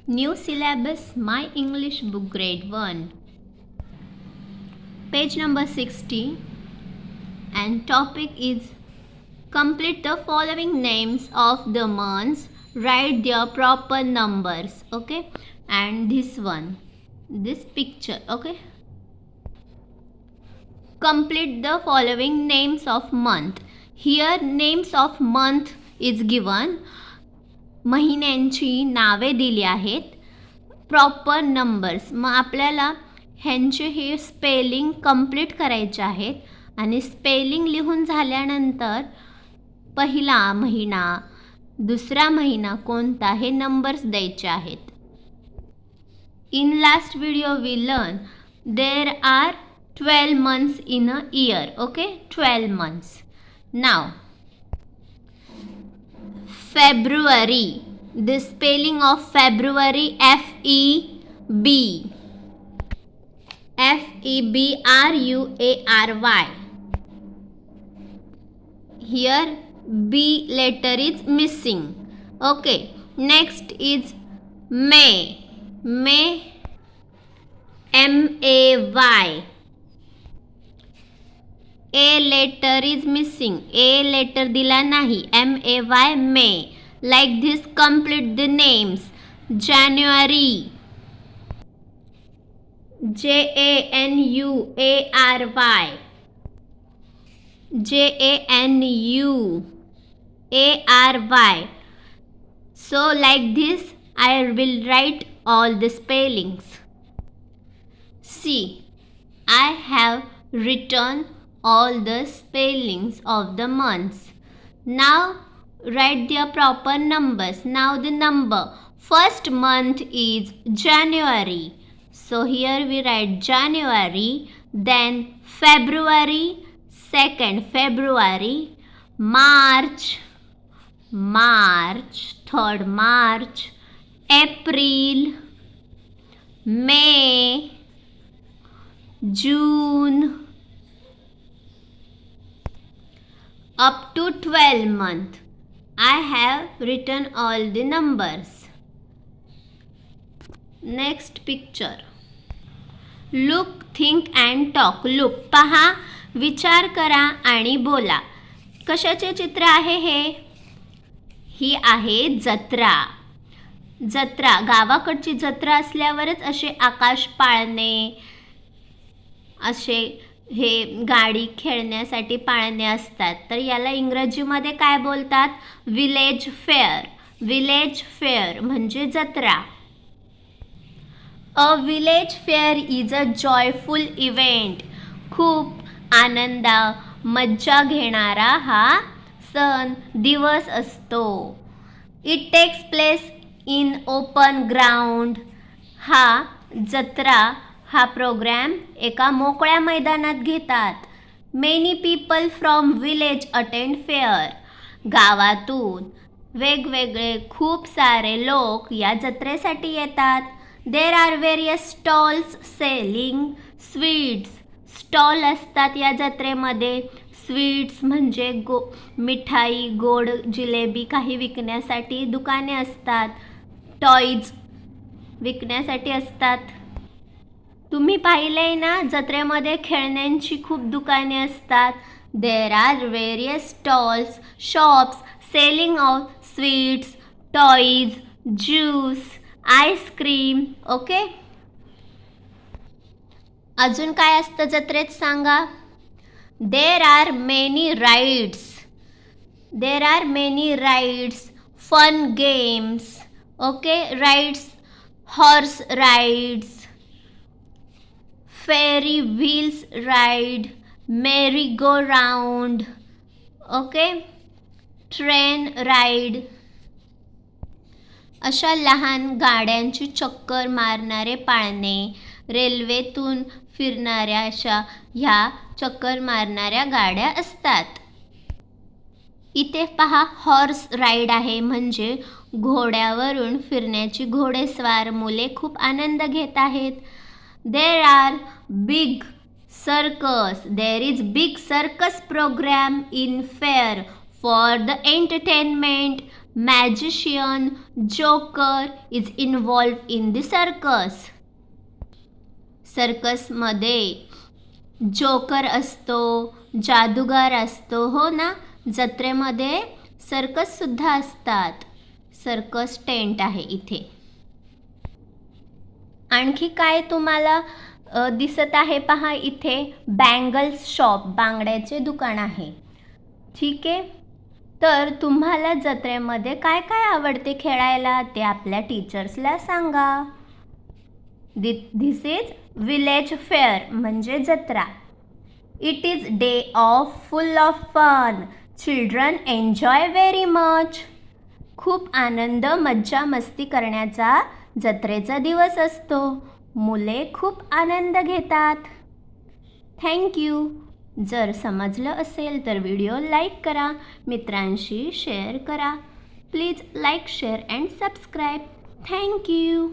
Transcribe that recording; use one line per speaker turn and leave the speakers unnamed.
New syllabus, My English book, grade 1, page number 60, and topic is complete the following names of the months, write their proper numbers. Okay, and this picture. Okay, complete the following names of month. Here names of month is given. महिन्यांची नावे दिली आहेत, proper numbers. मग आपल्याला ह्यांचे हे spelling complete करायचे आहेत आणि स्पेलिंग लिहून झाल्यानंतर पहिला महिना, दुसरा महिना कोणता हे नंबर्स द्यायचे आहेत. In last video we learn there are 12 months in a year. Okay, 12 months. Now February, the spelling of February, February. Here B letter is missing. Okay, next is May, May. A letter is missing, A letter दिला नाही, MAY, May. Like this complete the names. January, JANUARY, JANUARY. So like this I will write all the spellings. See, I have written all the spellings of the months. Now write their proper numbers. Now the number. First month is January. So here we write January. Then February, second February. March, third March. April, May, June, up to 12 month. I have written all the numbers. Next picture. Look, think and talk. Look, पहा, विचार करा आणि बोला. कशाचे चित्र आहे हे? ही आहे जत्रा. जत्रा, गावाकडची जत्रा असल्यावरच असे आकाश पाळणे, असे हे गाडी खेळण्यासाठी पाळणे असतात. तर याला इंग्रजीमध्ये काय बोलतात? Village fair. विलेज फेअर म्हणजे जत्रा. A village fair is a joyful event. खूप मज्जा घेणारा हा सण दिवस असतो. It takes place in open ground. हा प्रोग्राम एका मोकळ्या मैदानात घेतात. Many people from village attend fair. गावातून वेगवेगळे खूप सारे लोक या जत्रेसाठी येतात. There are various stalls selling sweets. Stall असतात या जत्रेमध्ये. स्वीट्स म्हणजे मिठाई, गोड जिलेबी काही विकण्यासाठी दुकाने असतात. टॉयज विकण्यासाठी असतात. तुम्ही पाहिलंय ना, जत्रेमध्ये खेळण्यांची खूप दुकाने असतात. There are various stalls, shops selling of sweets, toys, juice, ice cream. Okay, अजून काय असतं जत्रेत सांगा? There are many rides, fun games. Okay, rides, horse rides, ferris wheels ride, merry go round. Okay, train ride. अशा लहान गाड्यांची चक्कर मारणारे पाळणे, रेल्वेतून फिरणाऱ्या अशा ह्या चक्कर मारणाऱ्या गाड्या असतात. इथे पहा, हॉर्स राईड आहे म्हणजे घोड्यावरून फिरण्याची. घोडेस्वार मुले खूप आनंद घेत आहेत. There are big circus. There is big circus program in fair for the entertainment. Magician, joker is involved in the circus. सर्कसमध्ये जोकर असतो, जादूगार असतो, हो ना. जत्रेमध्ये सर्कससुद्धा असतात. सर्कस टेंट आहे इथे. आणखी काय तुम्हाला दिसत आहे पहा इथे. बँगल्स शॉप, बांगड्याचे दुकान आहे. ठीक आहे. तर तुम्हाला जत्रेमध्ये काय काय आवडते खेळायला ते आपल्या टीचर्सला सांगा. धिस इज विलेज फेअर म्हणजे जत्रा. It is day of full of fun. Children enjoy very much. खूप आनंद, मज्जा मस्ती करण्याचा जत्रेचा दिवस असतो. मुले खूप आनंद घेतात. थँक्यू. जर समजलं असेल तर व्हिडिओ लाईक करा, मित्रांशी शेअर करा. Please like, share and subscribe. Thank you.